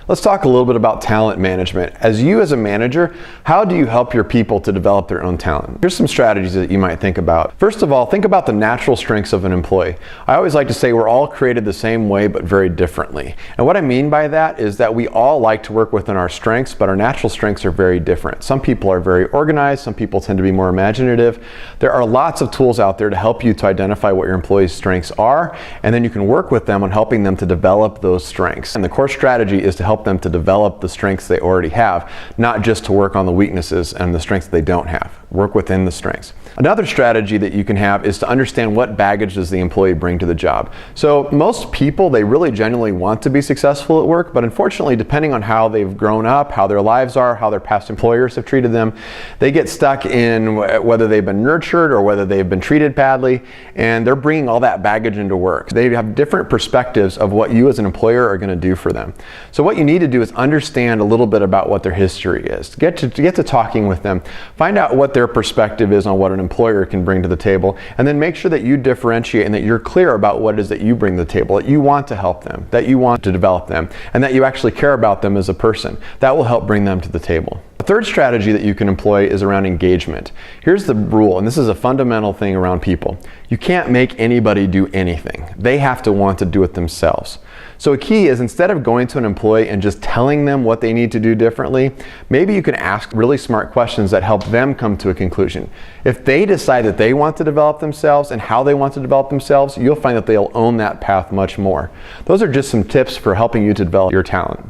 Let's talk a little bit about talent management. As a manager, how do you help your people to develop their own talent? Here's some strategies that you might think about. First of all, think about the natural strengths of an employee. I always like to say we're all created the same way but very differently. And what I mean by that is that we all like to work within our strengths, but our natural strengths are very different. Some people are very organized, some people tend to be more imaginative. There are lots of tools out there to help you to identify what your employees' strengths are, and then you can work with them on helping them to develop those strengths. And the core strategy is to help them to develop the strengths they already have, not just to work on the weaknesses and the strengths they don't have. Work within the strengths. Another strategy that you can have is to understand what baggage does the employee bring to the job. So most people, they really genuinely want to be successful at work, but unfortunately, depending on how they've grown up, how their lives are, how their past employers have treated them, they get stuck in whether they've been nurtured or whether they've been treated badly, and they're bringing all that baggage into work. They have different perspectives of what you as an employer are going to do for them. So what you need to do is understand a little bit about what their history is. Get to talking with them. Find out what their perspective is on what an employer can bring to the table, and then make sure that you differentiate and that you're clear about what it is that you bring to the table, that you want to help them, that you want to develop them, and that you actually care about them as a person. That will help bring them to the table. The third strategy that you can employ is around engagement. Here's the rule, and this is a fundamental thing around people. You can't make anybody do anything. They have to want to do it themselves. So a key is, instead of going to an employee and just telling them what they need to do differently, maybe you can ask really smart questions that help them come to a conclusion. If they decide that they want to develop themselves and how they want to develop themselves, you'll find that they'll own that path much more. Those are just some tips for helping you to develop your talent.